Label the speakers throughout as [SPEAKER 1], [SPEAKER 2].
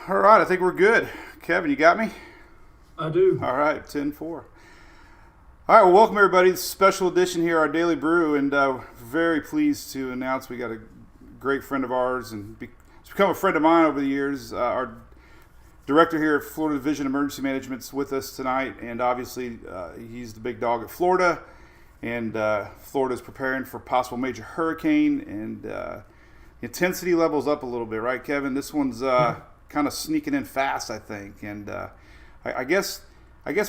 [SPEAKER 1] All right, I think we're good. Kevin, you got me?
[SPEAKER 2] I do.
[SPEAKER 1] All right, 10-4. All right, well, welcome everybody. This is a special edition here, our Daily Brew, and very pleased to announce we got a great friend of ours, and he's become a friend of mine over the years. Our director here at Florida Division Emergency Management's with us tonight, and obviously he's the big dog at Florida, and Florida's preparing for possible major hurricane, and the intensity level's up a little bit, right, Kevin? This one's kind of sneaking in fast, I think, and I guess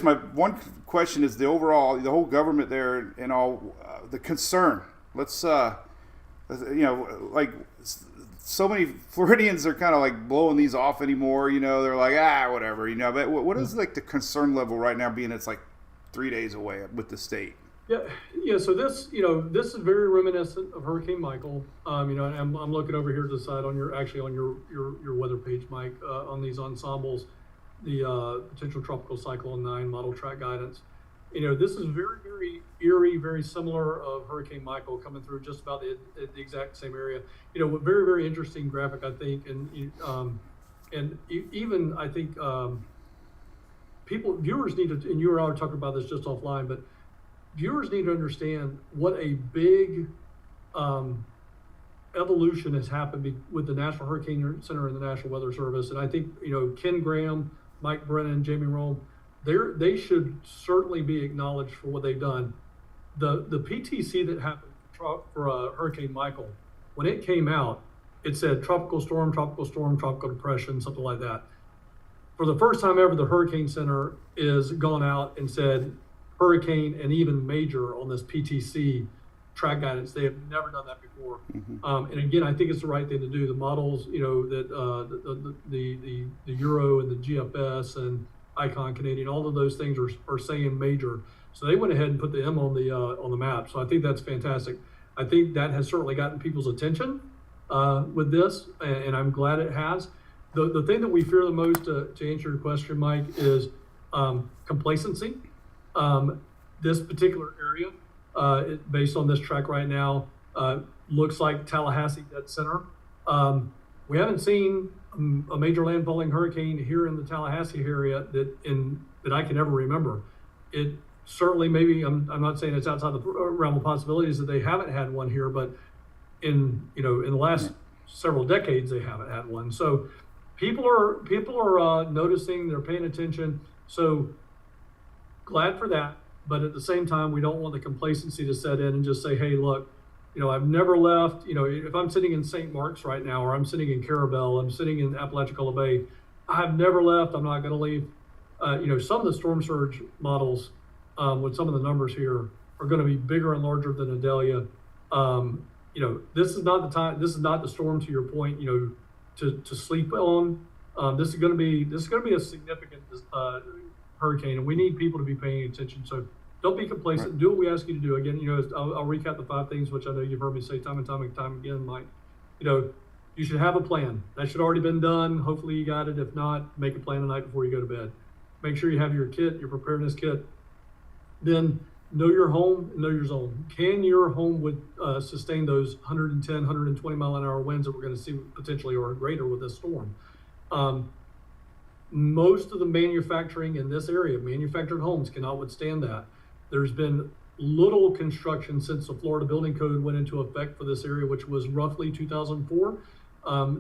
[SPEAKER 1] my one question is the whole government there and all the concern. Let's like so many Floridians are kind of like blowing these off anymore. They're like whatever. But what is like the concern level right now, being it's like 3 days away with the state?
[SPEAKER 2] Yeah. So this is very reminiscent of Hurricane Michael. And I'm looking over here to the side on your weather page, Mike, on these ensembles, the potential tropical cyclone 9 model track guidance. This is very, very eerie, very similar of Hurricane Michael coming through just about the exact same area. Very, very interesting graphic, I think, and even I think viewers need to, and you and I were talking about this just offline, but viewers need to understand what a big evolution has happened with the National Hurricane Center and the National Weather Service. And I think, Ken Graham, Mike Brennan, Jamie Rome, they should certainly be acknowledged for what they've done. The PTC that happened for Hurricane Michael, when it came out, it said tropical storm, tropical depression, something like that. For the first time ever, the Hurricane Center is gone out and said hurricane and even major on this PTC track guidance. They have never done that before. Mm-hmm. And again, I think it's the right thing to do. The models, that the Euro and the GFS and Icon Canadian, all of those things are saying major. So they went ahead and put the M on the map. So I think that's fantastic. I think that has certainly gotten people's attention with this, and I'm glad it has. The thing that we fear the most, to answer your question, Mike, is complacency. This particular area, based on this track right now, looks like Tallahassee dead center. We haven't seen a major landfalling hurricane here in the Tallahassee area that I can ever remember. It certainly, maybe I'm not saying it's outside the realm of possibilities that they haven't had one here, but in the last several decades they haven't had one. So people are noticing, they're paying attention. So glad for that, but at the same time, we don't want the complacency to set in and just say, hey, look, I've never left. If I'm sitting in St. Mark's right now, or I'm sitting in Carabel, I'm sitting in Apalachicola Bay, I've never left. I'm not going to leave. Some of the storm surge models, with some of the numbers here, are going to be bigger and larger than Adelia. This is not the time. This is not the storm, to your point. To sleep on. This is going to be a significant hurricane, and we need people to be paying attention. So don't be complacent. Right. Do what we ask you to do. Again, I'll recap the 5 things, which I know you've heard me say time and time again, Mike. You should have a plan. That should already been done. Hopefully you got it. If not, make a plan tonight before you go to bed. Make sure you have your kit, your preparedness kit. Then know your home and know your zone. Can your home sustain those 110, 120 mile an hour winds that we're going to see potentially or greater with this storm? Most of the manufacturing in this area, manufactured homes, cannot withstand that. There's been little construction since the Florida Building Code went into effect for this area, which was roughly 2004.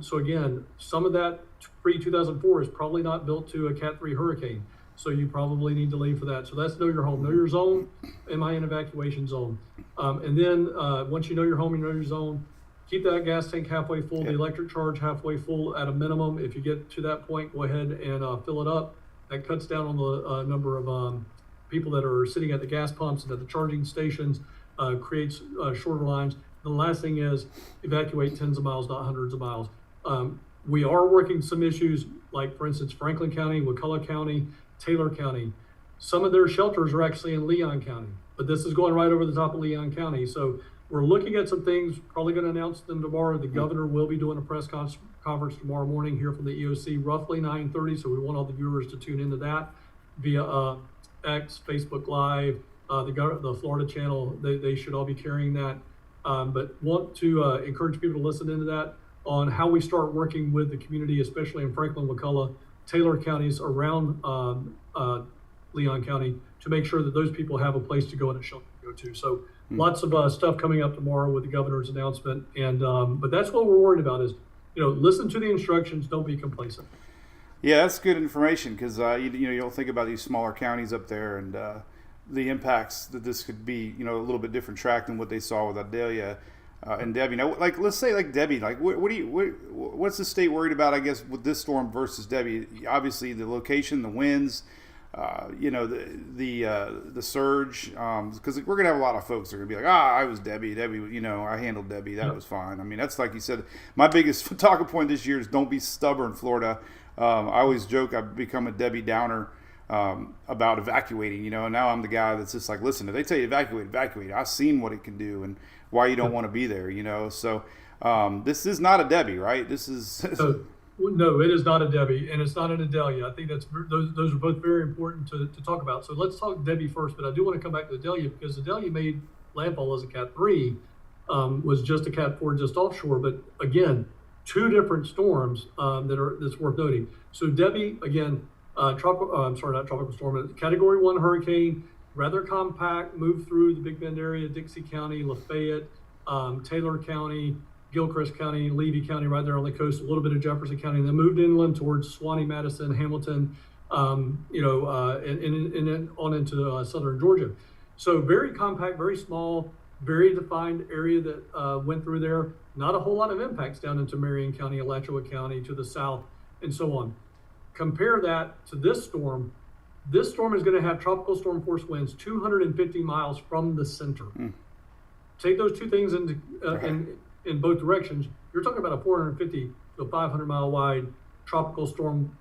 [SPEAKER 2] So again, some of that pre-2004 is probably not built to a Cat 3 hurricane. So you probably need to leave for that. So that's know your home, know your zone. Am I in evacuation zone? And then once you know your home, you know your zone, keep that gas tank halfway full, the electric charge halfway full at a minimum. If you get to that point, go ahead and fill it up. That cuts down on the number of people that are sitting at the gas pumps and at the charging stations, creates shorter lines. The last thing is evacuate tens of miles, not hundreds of miles. We are working some issues, like for instance, Franklin County, Wakulla County, Taylor County. Some of their shelters are actually in Leon County, but this is going right over the top of Leon County. So we're looking at some things, probably going to announce them tomorrow. The governor will be doing a press conference tomorrow morning here from the EOC, roughly 9:30. So we want all the viewers to tune into that via X, Facebook Live, the Florida channel. They should all be carrying that. But want to encourage people to listen into that. on how we start working with the community, especially in Franklin, McCullough, Taylor counties around Leon County, to make sure that those people have a place to go and a shelter to go to. So lots of stuff coming up tomorrow with the governor's announcement. And but that's what we're worried about is, listen to the instructions, don't be complacent.
[SPEAKER 1] Yeah, that's good information because you don't think about these smaller counties up there and the impacts that this could be. A little bit different track than what they saw with Adelia and Debbie. Now, like let's say like Debbie, like what's the state worried about? I guess with this storm versus Debbie, obviously the location, the winds, the surge, because we're gonna have a lot of folks that are gonna be like, I was Debbie, I handled Debbie, that was fine. I mean, that's like you said, my biggest talking point this year is don't be stubborn, Florida. I always joke I've become a Debbie Downer about evacuating, and now I'm the guy that's just like, listen, if they tell you evacuate. I've seen what it can do and why you don't want to be there, So this is not a Debbie, right? This is
[SPEAKER 2] no, it is not a Debbie, and it's not an Adelia. I think those are both very important to talk about. So let's talk Debbie first, but I do want to come back to Adelia because Adelia made landfall as a Cat 3, was just a Cat 4 just offshore, but again, two different storms that's worth noting. So Debbie, again, not tropical storm, Category 1 hurricane, rather compact, moved through the Big Bend area, Dixie County, Lafayette, Taylor County, Gilchrist County, Levy County, right there on the coast, a little bit of Jefferson County, and then moved inland towards Suwannee, Madison, Hamilton, and then on into southern Georgia. So very compact, very small, very defined area that went through there. Not a whole lot of impacts down into Marion County, Alachua County to the south, and so on. Compare that to this storm. This storm is going to have tropical storm force winds 250 miles from the center. Take those two things into in both directions. You're talking about a 450 to 500 mile wide tropical storm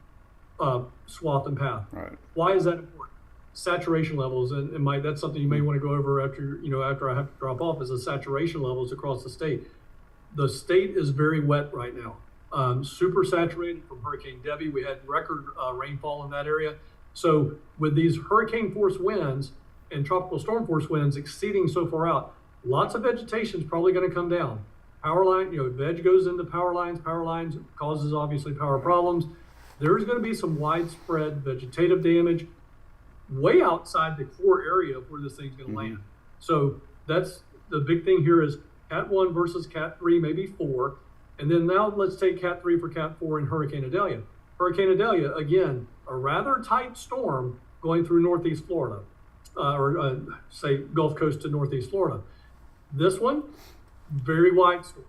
[SPEAKER 2] swath and path.
[SPEAKER 1] Right.
[SPEAKER 2] Why is that important? Saturation levels, and Mike, that's something you may want to go over after I have to drop off, is the saturation levels across the state. The state is very wet right now. Super saturated from Hurricane Debbie. We had record rainfall in that area. So with these hurricane force winds and tropical storm force winds exceeding so far out, lots of vegetation is probably going to come down. Power line, veg goes into power lines causes obviously power problems. There's going to be some widespread vegetative damage way outside the core area of where this thing's going to land. So that's the big thing here is Cat 1 versus Cat 3, maybe 4. And then now let's take Cat 3 for Cat 4 in Hurricane Adelia. Hurricane Adelia, again, a rather tight storm going through Northeast Florida, or say Gulf Coast to Northeast Florida. This one, very wide storm.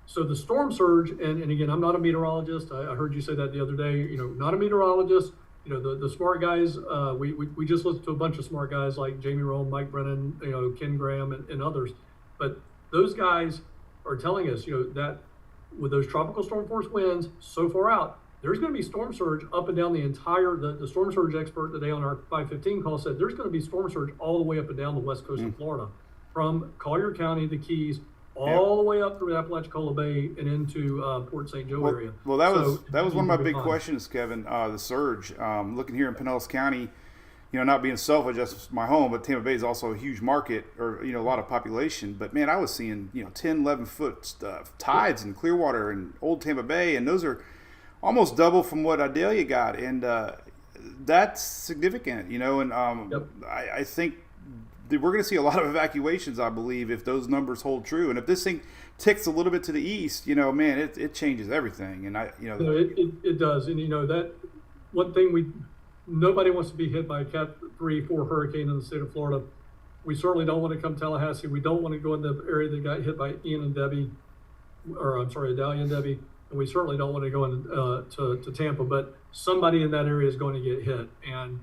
[SPEAKER 2] So the storm surge, and again, I'm not a meteorologist. I heard you say that the other day, not a meteorologist. The smart guys, we just listened to a bunch of smart guys like Jamie Rome, Mike Brennan, Ken Graham, and others. But those guys are telling us, that with those tropical storm force winds so far out, there's going to be storm surge up and down the entire, the storm surge expert today on our 515 call said there's going to be storm surge all the way up and down the west coast of Florida, from Collier County, the Keys, all the way up through Apalachicola Bay and into Port St. Joe area.
[SPEAKER 1] Well, that was one of my big questions, Kevin. The surge. Looking here in Pinellas County, not being selfish, that's my home, but Tampa Bay is also a huge market, or a lot of population. But man, I was seeing 10, 11 foot tides in Clearwater and Old Tampa Bay, and those are almost double from what Adelia got, and that's significant. And I think we're going to see a lot of evacuations, I believe, if those numbers hold true. And if this thing ticks a little bit to the east, man, it changes everything. And
[SPEAKER 2] it does. And that one thing nobody wants to be hit by a Cat 3, 4 hurricane in the state of Florida. We certainly don't want to come Tallahassee. We don't want to go in the area that got hit by Ian and Debbie, Adelia and Debbie. And we certainly don't want to go into to Tampa. But somebody in that area is going to get hit, and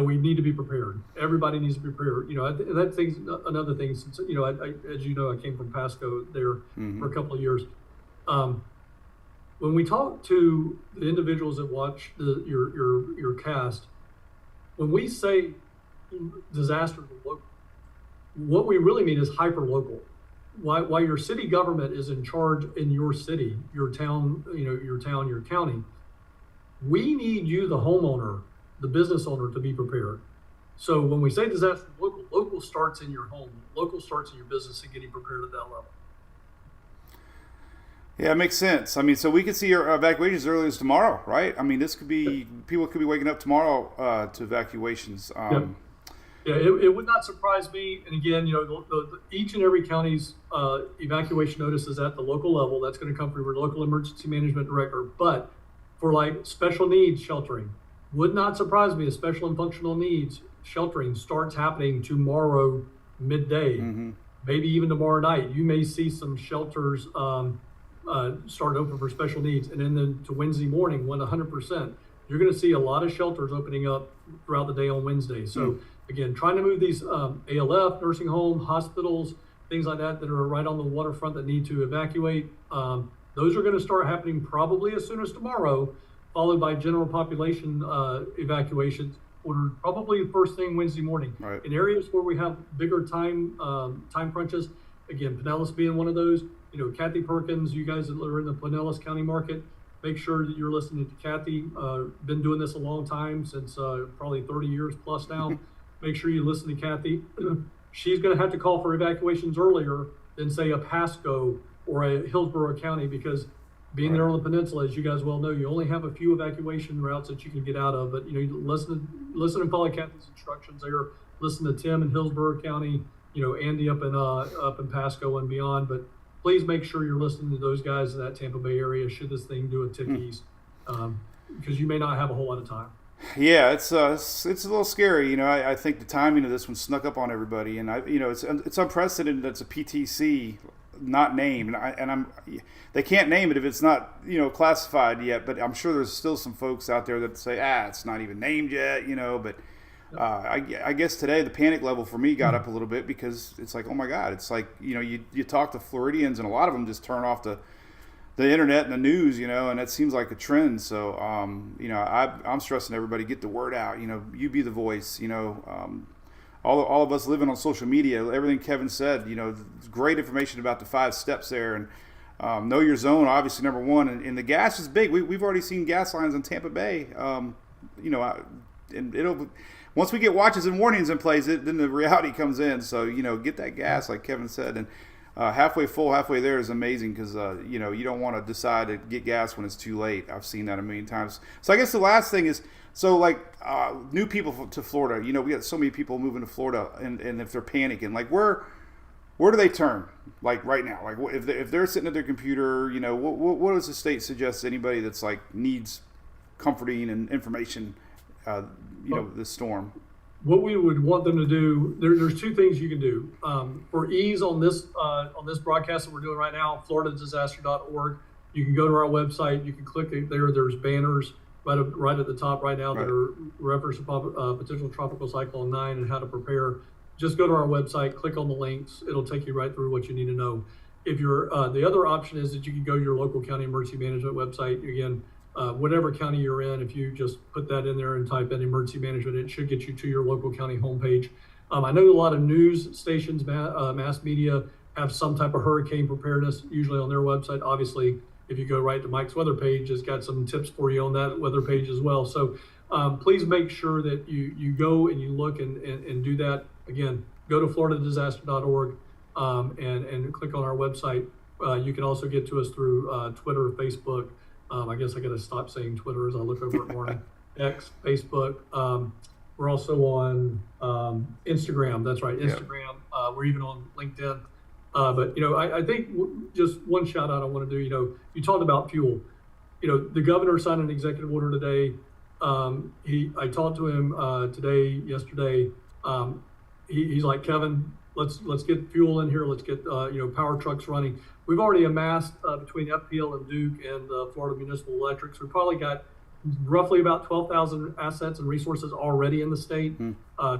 [SPEAKER 2] we need to be prepared. Everybody needs to be prepared. That thing's another thing. Since as I came from Pasco there for a couple of years. When we talk to the individuals that watch your cast, when we say disaster local, what we really mean is hyper local. Why your city government is in charge in your city, your town, your county. We need you, the homeowner, the business owner, to be prepared. So when we say disaster local starts in your home, local starts in your business and getting prepared at that level.
[SPEAKER 1] Yeah, it makes sense. I mean, so we could see your evacuations as early as tomorrow, right? I mean, this could be people could be waking up tomorrow to evacuations.
[SPEAKER 2] Yep. Yeah, it would not surprise me. And again, each and every county's evacuation notice is at the local level. That's going to come from your local emergency management director. But for like special needs sheltering, would not surprise me if special and functional needs sheltering starts happening tomorrow midday, maybe even tomorrow night. You may see some shelters start open for special needs. And then to Wednesday morning, 100%, you're going to see a lot of shelters opening up throughout the day on Wednesday. So again, trying to move these ALF, nursing home, hospitals, things like that are right on the waterfront that need to evacuate. Those are going to start happening probably as soon as tomorrow, followed by general population evacuations ordered probably first thing Wednesday morning.
[SPEAKER 1] Right.
[SPEAKER 2] In areas where we have bigger time crunches, again, Pinellas being one of those. Kathy Perkins, you guys that are in the Pinellas County market, make sure that you're listening to Kathy. Been doing this a long time, since probably 30 years plus now. Make sure you listen to Kathy. She's going to have to call for evacuations earlier than, say, a Pasco or a Hillsborough County, because being there on the peninsula, as you guys well know, you only have a few evacuation routes that you can get out of. But listen and follow Kathy's instructions there. Listen to Tim in Hillsborough County. Andy up in Pasco and beyond. But please make sure you're listening to those guys in that Tampa Bay area should this thing do a tick east, because you may not have a whole lot of time.
[SPEAKER 1] Yeah, it's a little scary. I think the timing of this one snuck up on everybody, and it's unprecedented. It's a PTC not named, and they can't name it if it's not classified yet. But I'm sure there's still some folks out there that say, it's not even named yet. But I guess today the panic level for me got up a little bit, because it's like, oh my God, it's like you talk to Floridians, and a lot of them just turn off the internet and the news, and that seems like a trend. So, I'm stressing everybody, get the word out. You be the voice. All of us living on social media. Everything Kevin said. Great information about the 5 steps there, and know your zone. Obviously, number one. And the gas is big. We've already seen gas lines in Tampa Bay. And it'll. Once we get watches and warnings in place, then the reality comes in. So get that gas, like Kevin said, and. Halfway full, halfway there is amazing, because you don't want to decide to get gas when it's too late. I've seen that a million times. So I guess the last thing is, new people to Florida. We got so many people moving to Florida, and if they're panicking, like where do they turn? Like right now, like if they're sitting at their computer, what does the state suggest to anybody that's needs comforting and information? This storm.
[SPEAKER 2] What we would want them to do, there's 2 things you can do. For ease on this broadcast that we're doing right now, floridadisaster.org, you can go to our website, you can click there, there's banners right at the top right now that are reference to potential tropical cyclone 9 and how to prepare. Just go to our website, click on the links, it'll take you right through what you need to know. If you're, the other option is that you can go to your local county emergency management website. Again, whatever county you're in, if you just put that in there and type in emergency management, it should get you to your local county homepage. I know a lot of news stations, mass media have some type of hurricane preparedness usually on their website. Obviously, if you go right to Mike's weather page, it's got some tips for you on that weather page as well. So please make sure that you go and you look and do that. Again, go to floridadisaster.org and click on our website. You can also get to us through Twitter, Facebook. I guess I got to stop saying Twitter as I look over at morning. X, Facebook. We're also on Instagram. That's right, Instagram. We're even on LinkedIn. But I think just one shout out I want to do. You talked about fuel. The governor signed an executive order today. I talked to him yesterday. He's like, Kevin, let's get fuel in here. Let's get power trucks running. We've already amassed between FPL and Duke and Florida Municipal Electrics. We've probably got roughly about 12,000 assets and resources already in the state.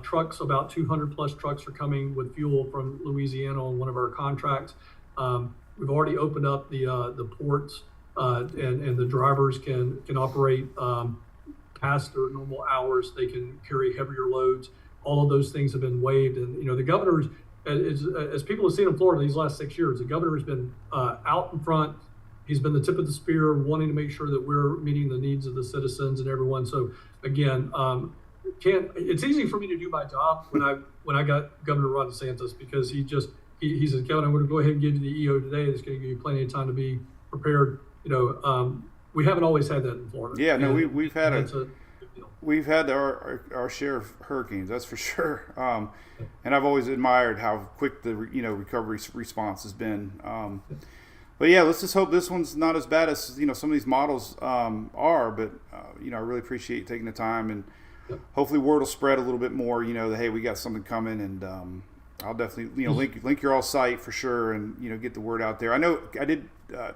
[SPEAKER 2] Trucks, about 200 plus trucks are coming with fuel from Louisiana on one of our contracts. We've already opened up the ports and the drivers can operate past their normal hours. They can carry heavier loads. All of those things have been waived. And, the governor's, as people have seen in Florida these last 6 years, the governor has been out in front. He's been the tip of the spear, wanting to make sure that we're meeting the needs of the citizens and everyone. So again, it's easy for me to do my job when I got Governor Ron DeSantis, because he said, Kevin, I'm going to go ahead and give you the EO today. That's going to give you plenty of time to be prepared. We haven't always had that in Florida.
[SPEAKER 1] Yeah, no,
[SPEAKER 2] And
[SPEAKER 1] we've had
[SPEAKER 2] that's a big deal.
[SPEAKER 1] we've had our share of hurricanes, that's for sure. And I've always admired how quick the recovery response has been. But yeah, let's just hope this one's not as bad as some of these models are. But I really appreciate you taking the time, and
[SPEAKER 2] Yep.
[SPEAKER 1] hopefully word will spread a little bit more. That hey, we got something coming, and I'll definitely link your all site for sure, and get the word out there. I know I did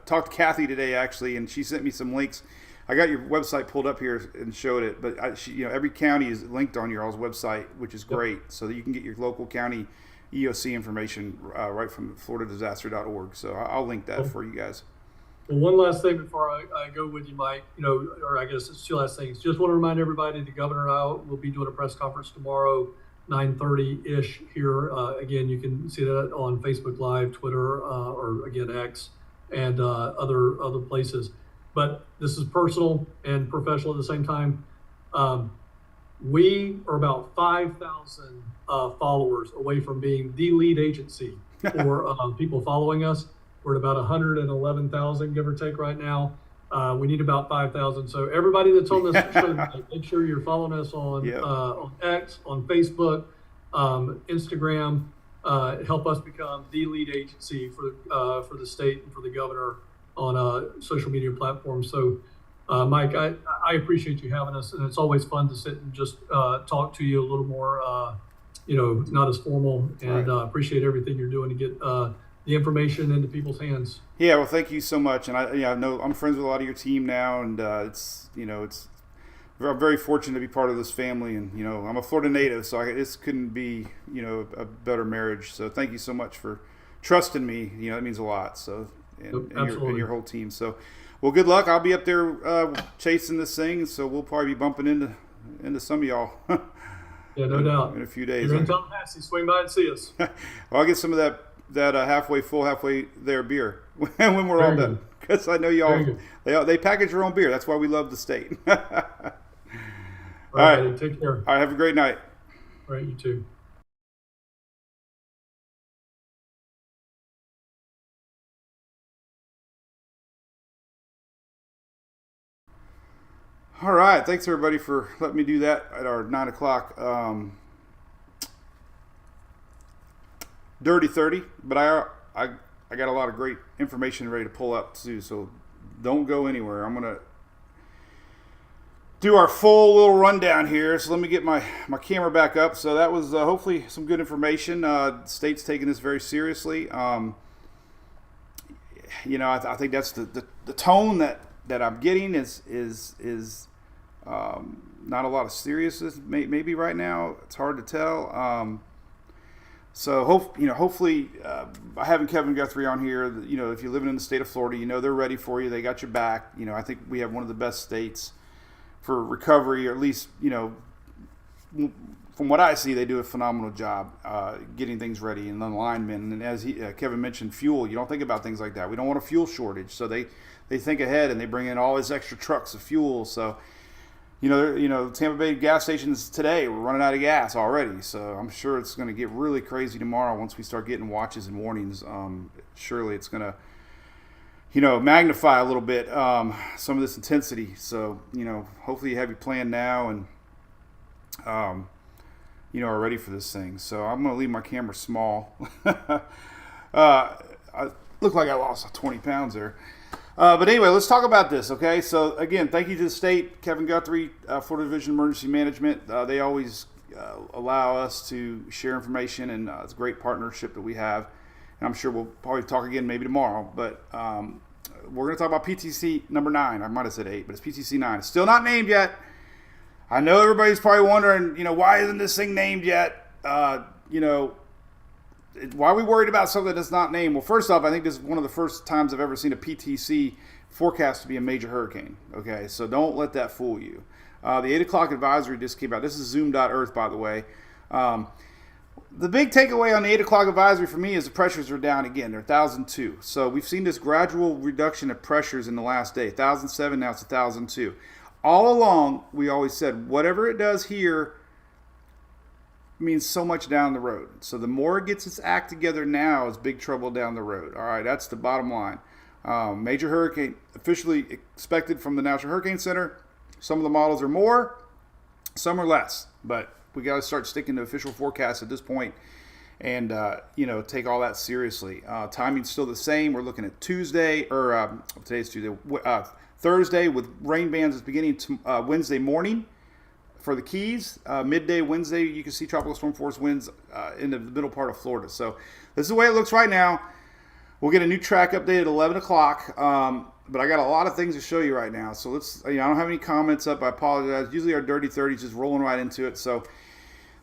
[SPEAKER 1] talk to Kathy today actually, and she sent me some links. I got your website pulled up here and showed it, but every county is linked on your all's website, which is great, so that you can get your local county EOC information right from floridadisaster.org. So I'll link that for you guys.
[SPEAKER 2] Well, one last thing before I go with you, Mike, or I guess it's two last things. Just want to remind everybody the governor and I will be doing a press conference tomorrow, 9:30-ish here. Again, you can see that on Facebook Live, Twitter, or again, X, and other places. But this is personal and professional at the same time. We are about 5,000 followers away from being the lead agency for people following us. We're at about 111,000, give or take, right now. We need about 5,000. So everybody that's on this show, make sure you're following us on X, on Facebook, Instagram. Help us become the lead agency for the state and for the governor on social media platforms. So, Mike, I appreciate you having us, and it's always fun to sit and just talk to you a little more, not as formal, and appreciate everything you're doing to get the information into people's hands.
[SPEAKER 1] Yeah, well, thank you so much, and I know I'm friends with a lot of your team now, and I'm very fortunate to be part of this family, and I'm a Florida native, so this couldn't be a better marriage. So thank you so much for trusting me. That means a lot. So and your whole team. So, well, good luck. I'll be up there chasing this thing, so we'll probably be bumping into some of y'all.
[SPEAKER 2] Yeah, no doubt.
[SPEAKER 1] In a few days.
[SPEAKER 2] You're in Tallahassee. Swing by and see us.
[SPEAKER 1] Well, I'll get some of that halfway full, halfway there beer when we're all done, because I know they package your own beer. That's why we love the state. All right,
[SPEAKER 2] take care.
[SPEAKER 1] All right, have a great night.
[SPEAKER 2] All right, you too.
[SPEAKER 1] All right, thanks everybody for letting me do that at our 9 o'clock Dirty 30. But I got a lot of great information ready to pull up too, so don't go anywhere. I'm gonna do our full little rundown here. So let me get my camera back up. So that was hopefully some good information. The state's taking this very seriously. I think that's the tone that I'm getting is not a lot of seriousness maybe right now. It's hard to tell. So hopefully having Kevin Guthrie on here, if you're living in the state of Florida, they're ready for you. They got your back. I think we have one of the best states for recovery, or at least, from what I see, they do a phenomenal job getting things ready and alignment. And as Kevin mentioned, fuel, you don't think about things like that. We don't want a fuel shortage. So they think ahead, and they bring in all these extra trucks of fuel. So, Tampa Bay gas stations today, we're running out of gas already. So I'm sure it's going to get really crazy tomorrow once we start getting watches and warnings. Surely it's going to, magnify a little bit some of this intensity. So, hopefully you have your plan now and, are ready for this thing. So I'm going to leave my camera small. I look like I lost 20 pounds there. But anyway, let's talk about this, okay? So, again, thank you to the state, Kevin Guthrie, Florida Division of Emergency Management. They always allow us to share information, and it's a great partnership that we have. And I'm sure we'll probably talk again maybe tomorrow. But we're going to talk about PTC number 9. I might have said 8, but it's PTC 9. It's still not named yet. I know everybody's probably wondering, why isn't this thing named yet? Why are we worried about something that's not named? Well, first off, I think this is one of the first times I've ever seen a PTC forecast to be a major hurricane. Okay, so don't let that fool you. The 8 o'clock advisory just came out. This is Zoom.Earth, by the way. The big takeaway on the 8 o'clock advisory for me is the pressures are down again. They're 1,002. So we've seen this gradual reduction of pressures in the last day. 1,007, now it's 1,002. All along, we always said, whatever it does here means so much down the road. So the more it gets its act together now is big trouble down the road. All right, that's the bottom line. Major hurricane officially expected from the National Hurricane Center. Some of the models are more, some are less, but we got to start sticking to official forecasts at this point and, take all that seriously. Timing's still the same. We're looking at Tuesday, or today's Tuesday, Thursday, with rain bands beginning Wednesday morning for the Keys. Midday Wednesday, you can see tropical storm force winds in the middle part of Florida. So this is the way it looks right now. We'll get a new track update at 11 o'clock, but I got a lot of things to show you right now. So let's, I don't have any comments up. I apologize. Usually our Dirty 30 is just rolling right into it. So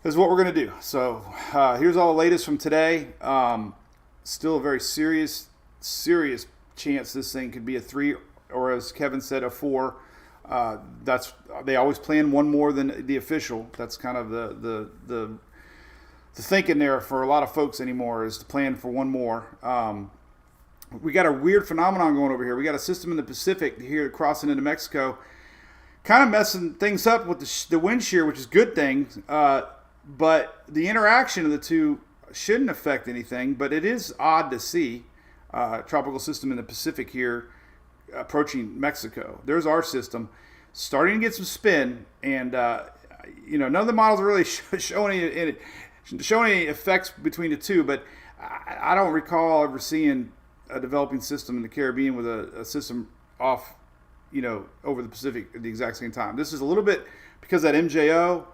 [SPEAKER 1] this is what we're going to do. So here's all the latest from today. Still a very serious chance this thing could be a 3, or as Kevin said, a 4. They always plan one more than the official. That's kind of the thinking there for a lot of folks anymore, is to plan for one more. We got a weird phenomenon going over here. We got a system in the Pacific here crossing into Mexico, kind of messing things up with the wind shear, which is a good thing. But the interaction of the two shouldn't affect anything. But it is odd to see tropical system in the Pacific here approaching Mexico. There's our system starting to get some spin, and none of the models are really showing any effects between the two. But I don't recall ever seeing a developing system in the Caribbean with a system off, over the Pacific at the exact same time. This is a little bit because that MJO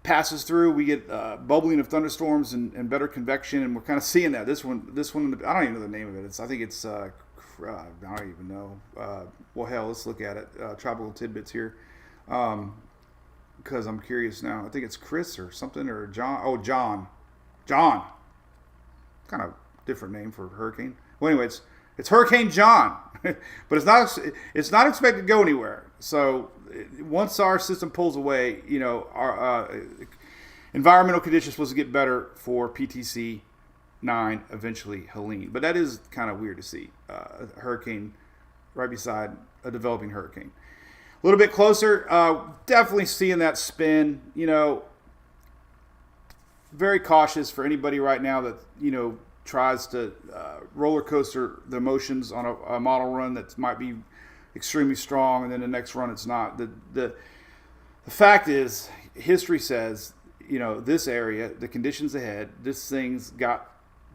[SPEAKER 1] passes through. We get bubbling of thunderstorms and better convection, and we're kind of seeing that. This one, I don't even know the name of it. I think it's I don't even know. Well, hell, let's look at it. Tropical tidbits here, because I'm curious now. I think it's Chris or something, or John. Oh, John. Kind of different name for hurricane. Well, anyway, it's Hurricane John, but it's not expected to go anywhere. So once our system pulls away, our environmental conditions supposed to get better for PTC 9, eventually Helene. But that is kind of weird to see a hurricane right beside a developing hurricane. A little bit closer, definitely seeing that spin. Very cautious for anybody right now that tries to roller coaster the emotions on a model run that might be extremely strong, and then the next run it's not. The fact is, history says, this area, the conditions ahead, this thing's got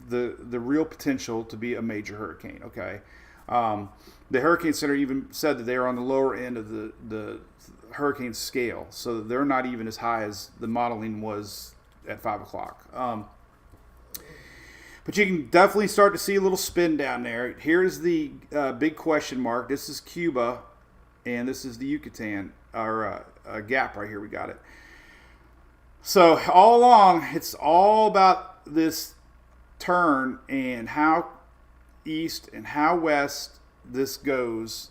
[SPEAKER 1] the real potential to be a major hurricane. Okay, the Hurricane Center even said that they are on the lower end of the hurricane scale, so they're not even as high as the modeling was at 5 o'clock. But you can definitely start to see a little spin down there. Here's the big question mark. This is Cuba, and this is the Yucatan, or gap right here. We got it. So all along, it's all about this turn and how east and how west this goes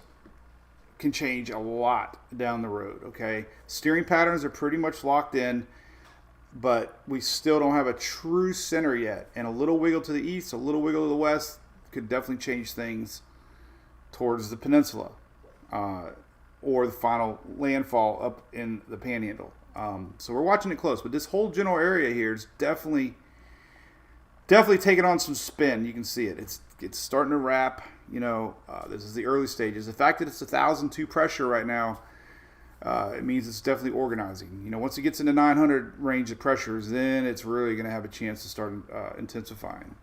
[SPEAKER 1] can change a lot down the road. Okay, steering patterns are pretty much locked in, but we still don't have a true center yet. And a little wiggle to the east, a little wiggle to the west could definitely change things towards the peninsula or the final landfall up in the panhandle. So we're watching it close. But this whole general area here is definitely taking on some spin. You can see it. It's starting to wrap. This is the early stages. The fact that it's 1,002 pressure right now, it means it's definitely organizing. Once it gets into 900 range of pressures, then it's really going to have a chance to start intensifying.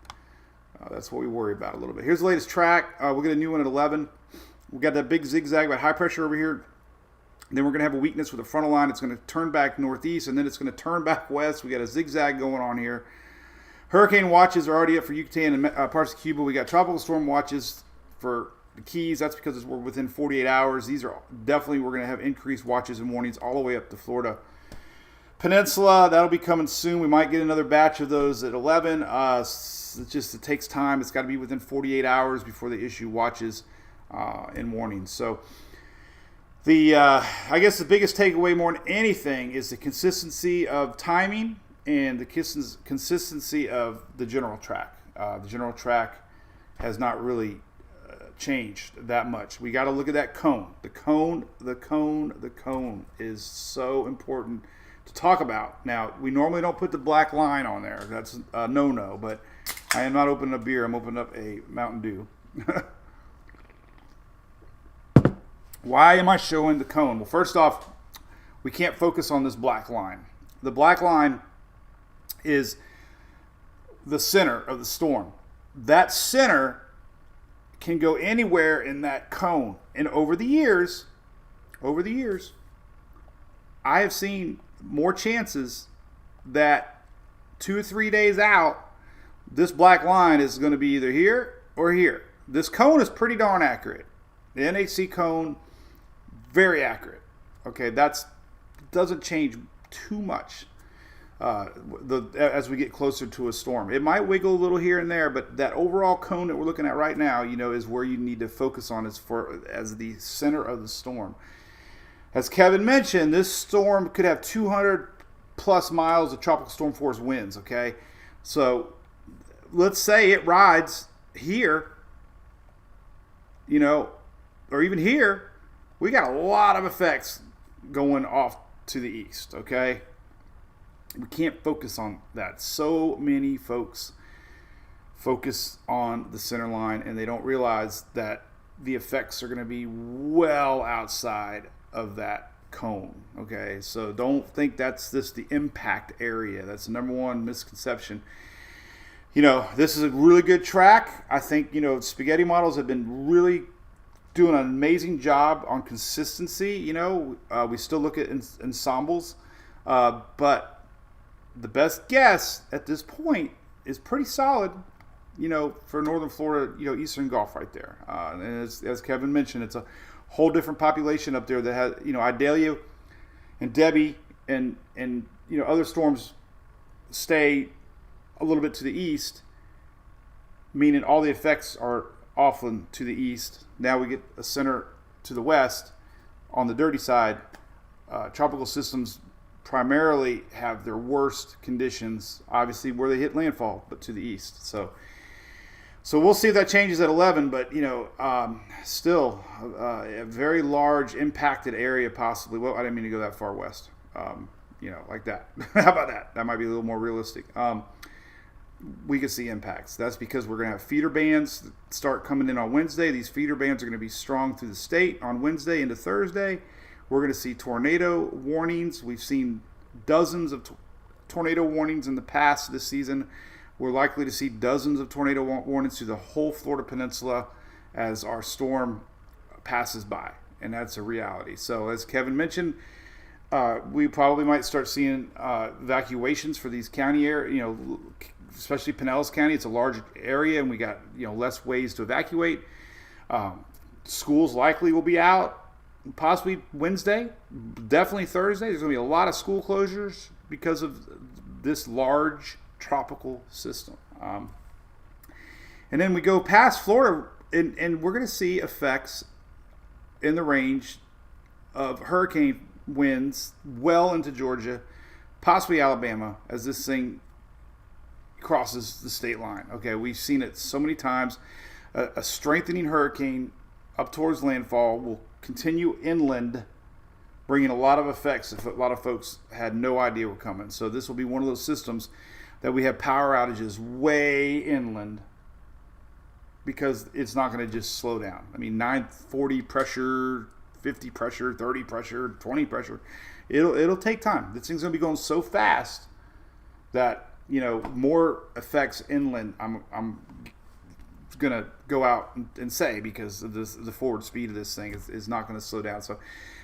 [SPEAKER 1] That's what we worry about a little bit. Here's the latest track. We'll get a new one at 11. We got that big zigzag about high pressure over here. Then we're going to have a weakness with the frontal line. It's going to turn back northeast, and then it's going to turn back west. We got a zigzag going on here. Hurricane watches are already up for Yucatan and parts of Cuba. We got tropical storm watches for the Keys. That's because we're within 48 hours. These are definitely, we're going to have increased watches and warnings all the way up to Florida Peninsula. That'll be coming soon. We might get another batch of those at 11. It takes time. It's got to be within 48 hours before they issue watches and warnings. So I guess the biggest takeaway more than anything is the consistency of timing and the consistency of the general track. The general track has not really changed that much. We got to look at that cone. The cone is so important to talk about. Now, we normally don't put the black line on there. That's a no-no, but I am not opening a beer. I'm opening up a Mountain Dew. Why am I showing the cone? Well, first off, we can't focus on this black line. The black line is the center of the storm. That center can go anywhere in that cone. And over the years, I have seen more chances that 2 or 3 days out, this black line is going to be either here or here. This cone is pretty darn accurate. The NHC cone, very accurate. Okay, that's doesn't change too much as we get closer to a storm. It might wiggle a little here and there, but that overall cone that we're looking at right now, is where you need to focus on as the center of the storm. As Kevin mentioned, this storm could have 200 plus miles of tropical storm force winds. Okay, so let's say it rides here, or even here. We got a lot of effects going off to the east, okay? We can't focus on that. So many folks focus on the center line, and they don't realize that the effects are going to be well outside of that cone, okay? So don't think that's just the impact area. That's the number one misconception. This is a really good track. I think, spaghetti models have been really doing an amazing job on consistency. We still look at ensembles, but the best guess at this point is pretty solid, for Northern Florida, Eastern Gulf right there. And as Kevin mentioned, it's a whole different population up there that has, Idalia and Debbie and other storms stay a little bit to the east, meaning all the effects are often to the east. Now we get a center to the west on the dirty side. Tropical systems primarily have their worst conditions, obviously, where they hit landfall, but to the east. So we'll see if that changes at 11, but, still a very large impacted area possibly. Well, I didn't mean to go that far west, like that. How about that? That might be a little more realistic. We could see impacts. That's because we're going to have feeder bands start coming in on Wednesday. These feeder bands are going to be strong through the state on Wednesday into Thursday. We're going to see tornado warnings. We've seen dozens of tornado warnings in the past this season. We're likely to see dozens of tornado warnings through the whole Florida Peninsula as our storm passes by, and that's a reality. So as Kevin mentioned, we probably might start seeing evacuations for these county areas, especially Pinellas County. It's a large area, and we got less ways to evacuate. Schools likely will be out, possibly Wednesday, definitely Thursday. There's going to be a lot of school closures because of this large tropical system. And then we go past Florida, and we're going to see effects in the range of hurricane winds well into Georgia, possibly Alabama, as this thing crosses the state line. Okay, we've seen it so many times. A strengthening hurricane up towards landfall will continue inland, bringing a lot of effects that a lot of folks had no idea were coming. So this will be one of those systems that we have power outages way inland because it's not going to just slow down. I mean, 940 pressure, 50 pressure, 30 pressure, 20 pressure. It'll take time. This thing's going to be going so fast that more effects inland. I'm gonna go out and say, because of the forward speed of this thing is not going to slow down. So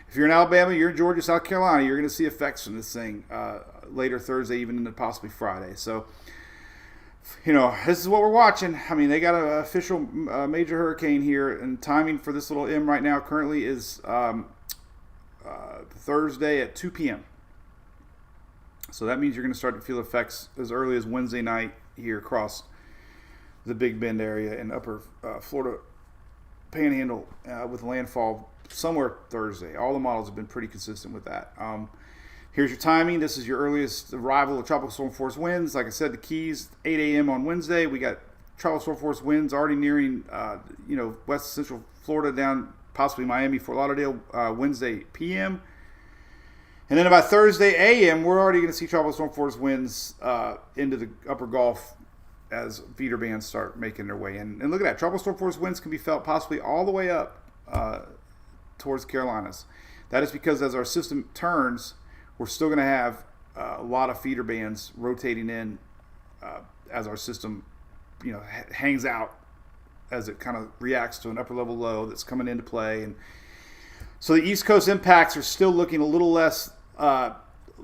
[SPEAKER 1] if you're in Alabama, you're in Georgia, South Carolina, you're going to see effects from this thing later Thursday, even into possibly Friday. So this is what we're watching. I mean, they got an official major hurricane here, and timing for this little M right now currently is Thursday at 2 p.m. So that means you're going to start to feel effects as early as Wednesday night here across the Big Bend area and upper Florida Panhandle with landfall somewhere Thursday. All the models have been pretty consistent with that. Here's your timing. This is your earliest arrival of tropical storm force winds. Like I said, the Keys, 8 a.m. on Wednesday. We got tropical storm force winds already nearing, west central Florida down possibly Miami, Fort Lauderdale, Wednesday p.m. And then by Thursday a.m., we're already going to see tropical storm force winds into the upper Gulf as feeder bands start making their way in. And look at that. Tropical storm force winds can be felt possibly all the way up towards Carolinas. That is because as our system turns, we're still going to have a lot of feeder bands rotating in as our system, hangs out as it kind of reacts to an upper level low that's coming into play. And so the East Coast impacts are still looking a little less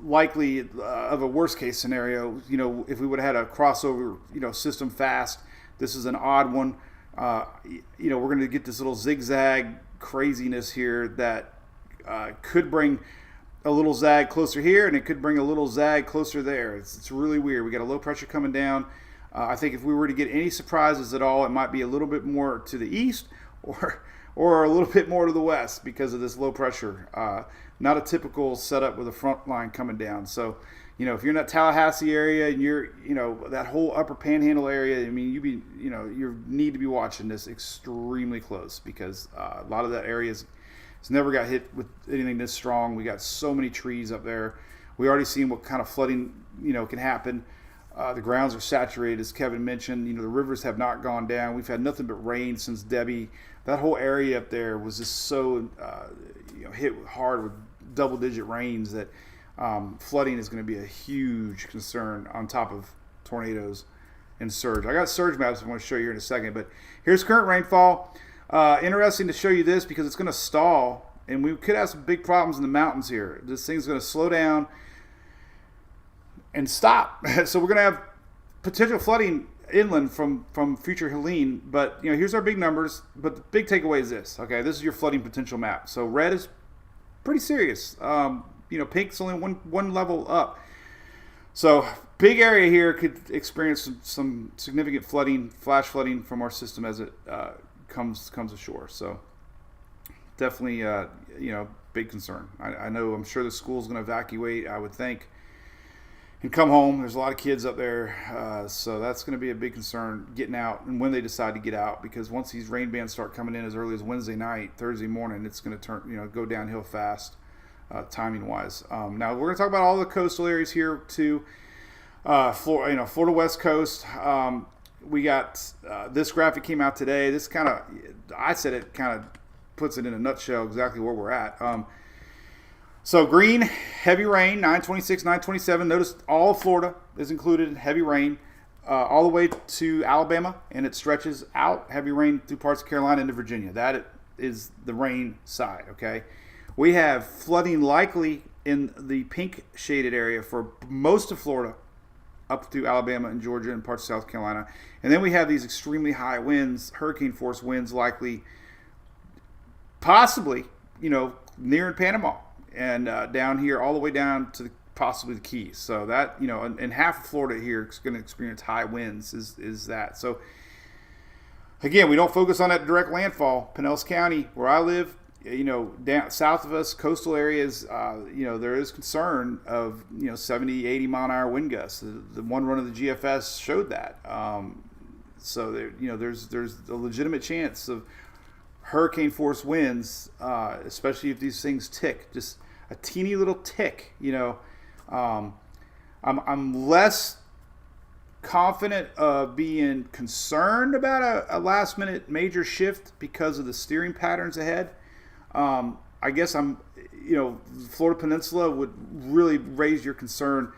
[SPEAKER 1] likely of a worst case scenario. If we would have had a crossover, system fast, this is an odd one. We're going to get this little zigzag craziness here that could bring a little zag closer here, and it could bring a little zag closer there. It's really weird. We got a low pressure coming down. I think if we were to get any surprises at all, it might be a little bit more to the east or a little bit more to the west because of this low pressure. Not a typical setup with a front line coming down. So, if you're in that Tallahassee area and you're, that whole upper panhandle area, you need to be watching this extremely close because a lot of that area it's never got hit with anything this strong. We got so many trees up there. We already seen what kind of flooding, can happen. The grounds are saturated, as Kevin mentioned. The rivers have not gone down. We've had nothing but rain since Debbie. That whole area up there was just so, hit hard with double-digit rains that flooding is going to be a huge concern on top of tornadoes and surge. I got surge maps I want to show you here in a second, but here's current rainfall. Interesting to show you this because it's going to stall, and we could have some big problems in the mountains here. This thing's going to slow down and stop. So we're going to have potential flooding inland from future Helene. But here's our big numbers. But the big takeaway is this. Okay, this is your flooding potential map. So red is pretty serious. Pink's only one level up. So big area here could experience some significant flooding, flash flooding from our system as it comes ashore. So definitely big concern. I know. I'm sure the school's going to evacuate, I would think, and come home. There's a lot of kids up there, so that's going to be a big concern getting out and when they decide to get out, because once these rain bands start coming in as early as Wednesday night, Thursday morning, it's going to go downhill fast, timing wise. Now we're going to talk about all the coastal areas here too. Florida West Coast. We got this graphic came out today. This kind of puts it in a nutshell exactly where we're at. So green, heavy rain, 926, 927. Notice all of Florida is included in heavy rain all the way to Alabama, and it stretches out, heavy rain through parts of Carolina into Virginia. That is the rain side, okay? We have flooding likely in the pink shaded area for most of Florida up through Alabama and Georgia and parts of South Carolina. And then we have these extremely high winds, hurricane force winds likely, possibly, near in Panama. And down here, all the way down to possibly the Keys. So that, and half of Florida here is going to experience high winds is that. So, again, we don't focus on that direct landfall. Pinellas County, where I live, down south of us, coastal areas, there is concern of, 70, 80 mile an hour wind gusts. The one run of the GFS showed that. So, there's a legitimate chance of hurricane force winds, especially if these things tick, just a teeny little tick. I'm less confident of being concerned about a last minute major shift because of the steering patterns ahead. I guess Florida Peninsula would really raise your concern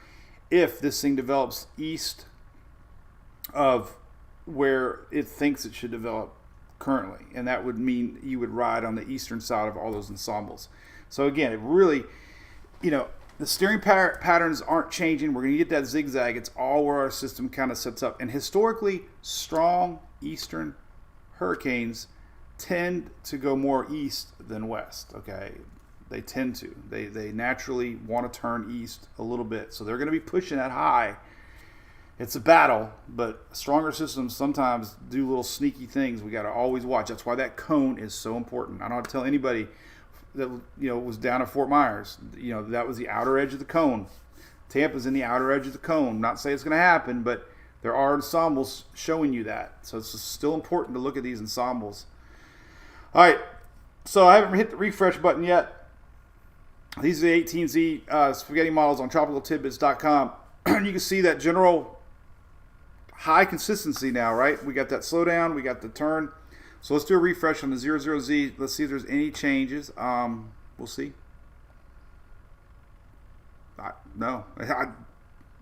[SPEAKER 1] if this thing develops east of where it thinks it should develop currently, and that would mean you would ride on the eastern side of all those ensembles. So again, it really, the steering patterns aren't changing. We're going to get that zigzag. It's all where our system kind of sets up. And historically, strong eastern hurricanes tend to go more east than west. Okay, they tend to. They naturally want to turn east a little bit, so they're going to be pushing that high. It's a battle, but stronger systems sometimes do little sneaky things we got to always watch. That's why that cone is so important. I don't have to tell anybody that was down at Fort Myers. That was the outer edge of the cone. Tampa's in the outer edge of the cone. Not saying it's going to happen, but there are ensembles showing you that. So it's still important to look at these ensembles. All right, so I haven't hit the refresh button yet. These are the 18Z spaghetti models on tropicaltidbits.com. You can see that general high consistency now, right? We got that slowdown, we got the turn. So let's do a refresh on the 00Z. Let's see if there's any changes. We'll see. No, I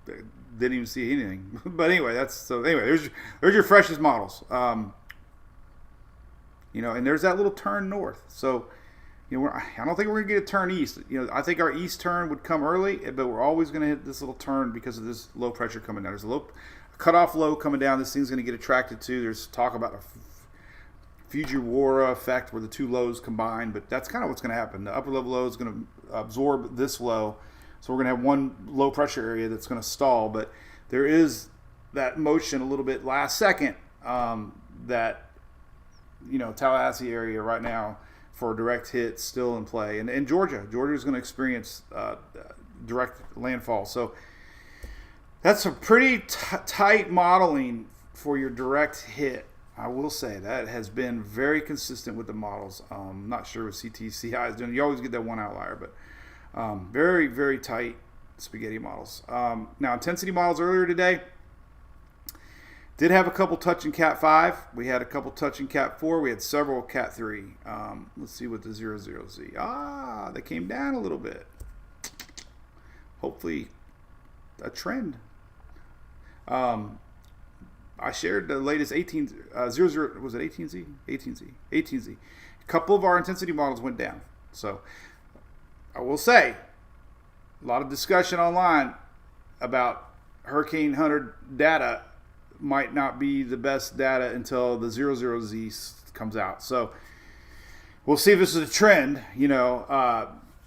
[SPEAKER 1] didn't even see anything. But anyway, there's your freshest models. And there's that little turn north. So, I don't think we're gonna get a turn east. I think our east turn would come early, but we're always gonna hit this little turn because of this low pressure coming down. There's a cutoff low coming down. This thing's gonna get attracted to. There's talk about a Fujiwara effect where the two lows combine, but that's kind of what's gonna happen. The upper level low is gonna absorb this low. So we're going to have one low pressure area that's going to stall, but there is that motion a little bit last second that, Tallahassee area right now for a direct hit still in play. And Georgia is going to experience direct landfall. So that's a pretty tight modeling for your direct hit. I will say that has been very consistent with the models. Not sure what CTCI is doing. You always get that one outlier, but very, very tight spaghetti models. Now, intensity models earlier today did have a couple touching Cat 5. We had a couple touching Cat 4. We had several Cat 3. Let's see what the 00Z. They came down a little bit. Hopefully a trend. I shared the latest 00, was it 18Z? 18Z. A couple of our intensity models went down. So I will say, a lot of discussion online about Hurricane Hunter data might not be the best data until the 00Z comes out. So we'll see if this is a trend,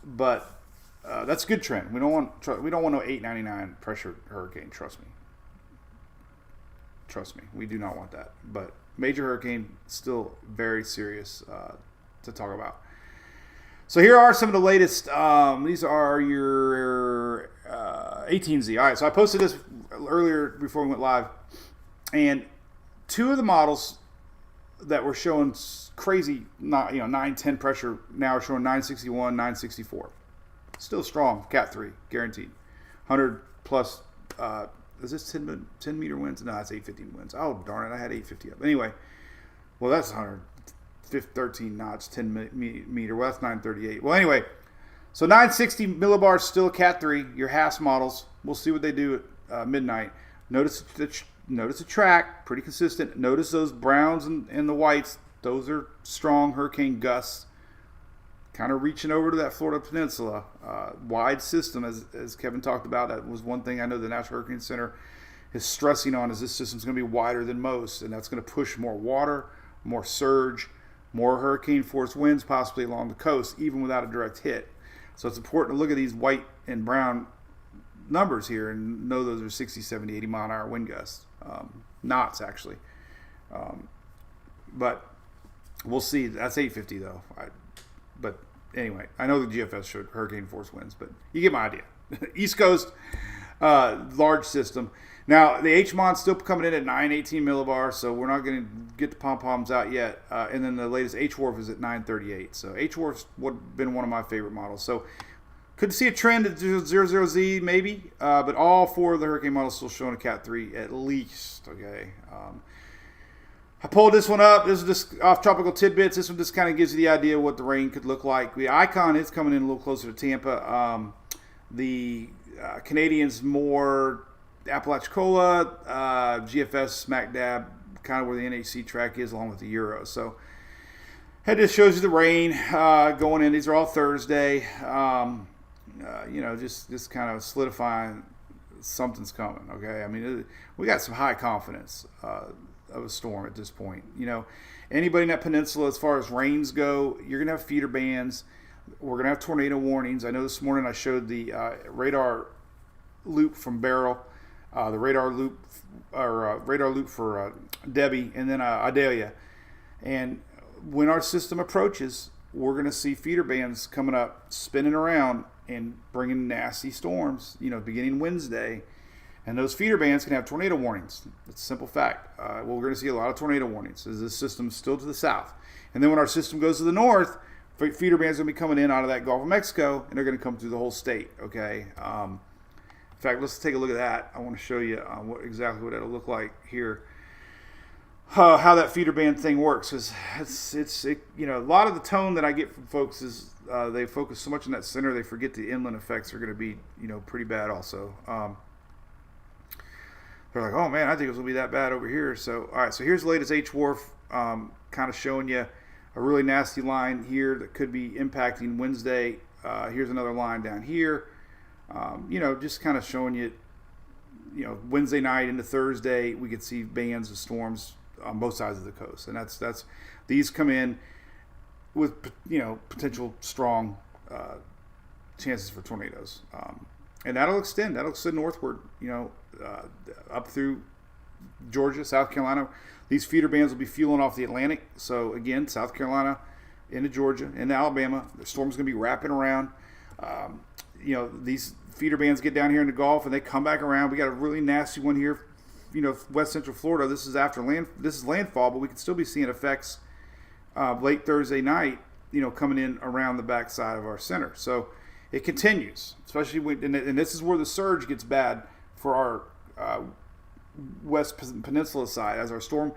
[SPEAKER 1] but that's a good trend. We don't want no 899 pressure hurricane. Trust me, we do not want that. But major hurricane, still very serious to talk about. So here are some of the latest. These are your 18Z. All right, so I posted this earlier before we went live, and two of the models that were showing crazy, 910 pressure now are showing 961, 964. Still strong, Cat 3, guaranteed. 100 plus. Is this 10 meter winds? No, that's 850 winds. Oh darn it, I had 850 up. Anyway, well that's 113 knots, 10 meter. Well, that's 938. Well, anyway, so 960 millibars still Cat 3, your Haas models. We'll see what they do at midnight. Notice the track, pretty consistent. Notice those browns and the whites. Those are strong hurricane gusts. Kind of reaching over to that Florida Peninsula. Wide system, as Kevin talked about. That was one thing I know the National Hurricane Center is stressing on, is this system's going to be wider than most, and that's going to push more water, more surge, more hurricane force winds possibly along the coast, even without a direct hit. So it's important to look at these white and brown numbers here and know those are 60, 70, 80 mile an hour wind gusts. Knots, actually. But we'll see. That's 850, though. But anyway, I know the GFS showed hurricane force winds, but you get my idea. East Coast, large system. Now, the HMON's still coming in at 918 millibars, so we're not going to get the pom-poms out yet. And then the latest HWRF is at 938. So HWRF's been one of my favorite models. So could see a trend at 00Z maybe, but all four of the hurricane models still showing a Cat 3 at least, okay? I pulled this one up. This is just off Tropical Tidbits. This one just kind of gives you the idea of what the rain could look like. The Icon is coming in a little closer to Tampa. The Canadians more Apalachicola, GFS smack dab, kind of where the NHC track is, along with the Euro. So that just shows you the rain going in. These are all Thursday. Just kind of solidifying something's coming. Okay, I mean, we got some high confidence of a storm at this point. Anybody in that peninsula, as far as rains go, you're gonna have feeder bands. We're gonna have tornado warnings. I know this morning I showed the radar loop from Beryl. The radar loop for Debbie, and then Idalia. And when our system approaches, we're going to see feeder bands coming up, spinning around and bringing nasty storms, beginning Wednesday. And those feeder bands can have tornado warnings. It's a simple fact. We're going to see a lot of tornado warnings as this system's still to the south. And then when our system goes to the north, feeder bands are going to be coming in out of that Gulf of Mexico, and they're going to come through the whole state, okay? In fact, let's take a look at that. I want to show you exactly what it'll look like here. How that feeder band thing works, because it's a lot of the tone that I get from folks is they focus so much on that center, they forget the inland effects are going to be pretty bad also. They're like, oh man, I think it's going to be that bad over here. So all right, so here's the latest H-Wharf, kind of showing you a really nasty line here that could be impacting Wednesday. Here's another line down here. Just kind of showing you, Wednesday night into Thursday, we could see bands of storms on both sides of the coast, and that's these come in with potential strong chances for tornadoes, and that'll extend northward, up through Georgia, South Carolina. These feeder bands will be fueling off the Atlantic, so again, South Carolina into Georgia, into Alabama. The storm's going to be wrapping around. These feeder bands get down here in the Gulf and they come back around. We got a really nasty one here, west central Florida. This is landfall, but we could still be seeing effects late Thursday night, coming in around the backside of our center. So it continues, especially and this is where the surge gets bad for our west peninsula side. As our storm,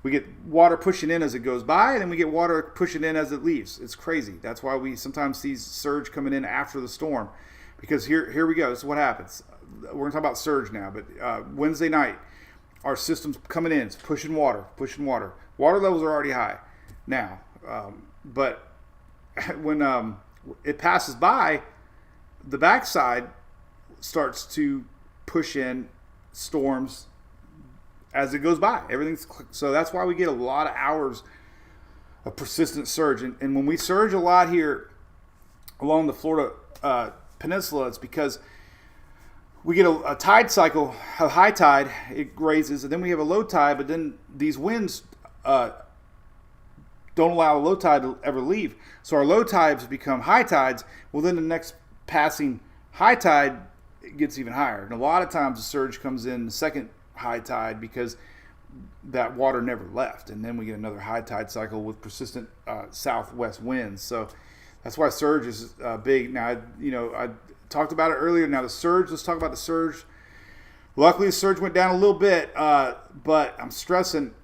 [SPEAKER 1] we get water pushing in as it goes by, and then we get water pushing in as it leaves. It's crazy. That's why we sometimes see surge coming in after the storm, because here we go. This is what happens. We're going to talk about surge now, but Wednesday night, our system's coming in. It's pushing water. Water levels are already high now, but when it passes by, the backside starts to push in storms as it goes by. So that's why we get a lot of hours of persistent surge. And when we surge a lot here along the Florida peninsula, it's because we get a tide cycle, a high tide, it raises, and then we have a low tide, but then these winds don't allow a low tide to ever leave. So our low tides become high tides. Well, then the next passing high tide gets even higher. And a lot of times the surge comes in the second high tide because that water never left, and then we get another high tide cycle with persistent southwest winds. So that's why surge is big. Now, I talked about it earlier. Now the surge, let's talk about the surge. Luckily the surge went down a little bit, but I'm stressing,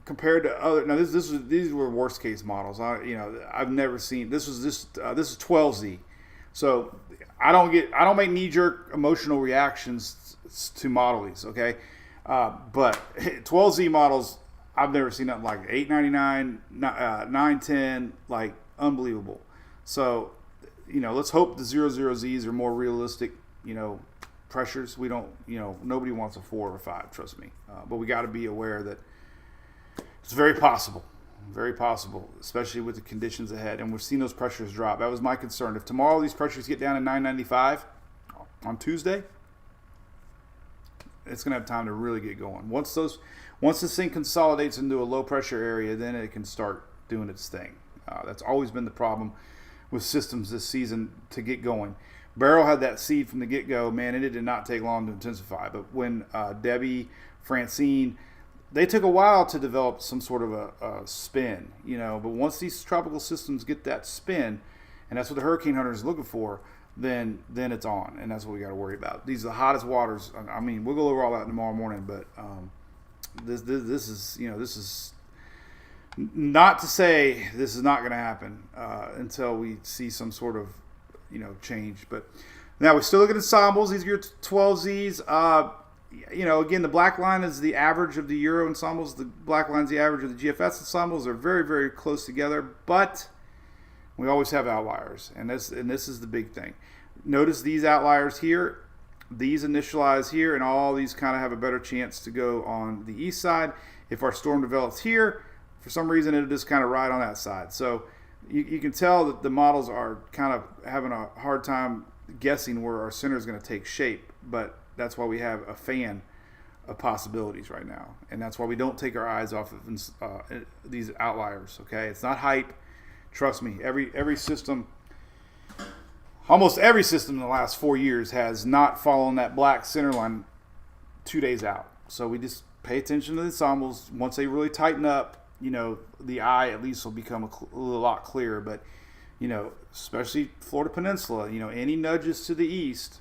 [SPEAKER 1] compared to other, now these were worst case models. I've never seen, this is 12Z. So I don't make knee-jerk emotional reactions to model these, okay? But 12Z models, I've never seen nothing like it. 899, 910, like unbelievable. So, let's hope the 00Zs are more realistic, pressures. We don't, nobody wants a 4 or 5, trust me. But we got to be aware that it's very possible, especially with the conditions ahead. And we've seen those pressures drop. That was my concern. If tomorrow these pressures get down to 995 on Tuesday, it's going to have time to really get going. Once this thing consolidates into a low pressure area, then it can start doing its thing. That's always been the problem with systems this season to get going. Beryl had that seed from the get-go. Man, it did not take long to intensify. But when Debbie, Francine, they took a while to develop some sort of a spin, But once these tropical systems get that spin, and that's what the hurricane hunter is looking for, then it's on, and that's what we got to worry about. These are the hottest waters. I mean, we'll go over all that tomorrow morning, but this is not to say this is not going to happen until we see some sort of change. But now we're still looking at ensembles. These are your 12Zs. Again, the black line is the average of the Euro ensembles. The black line is the average of the GFS ensembles. They're very, very close together, but we always have outliers, and this is the big thing. Notice these outliers here, these initialize here, and all these kind of have a better chance to go on the east side. If our storm develops here, for some reason it'll just kind of ride on that side. So you can tell that the models are kind of having a hard time guessing where our center is going to take shape, but that's why we have a fan of possibilities right now, and that's why we don't take our eyes off of these outliers. Okay, it's not hype. Trust me. Every system, almost every system in the last 4 years has not fallen that black center line 2 days out. So we just pay attention to the ensembles. Once they really tighten up, the eye at least will become a lot clearer. But especially Florida Peninsula, any nudges to the east,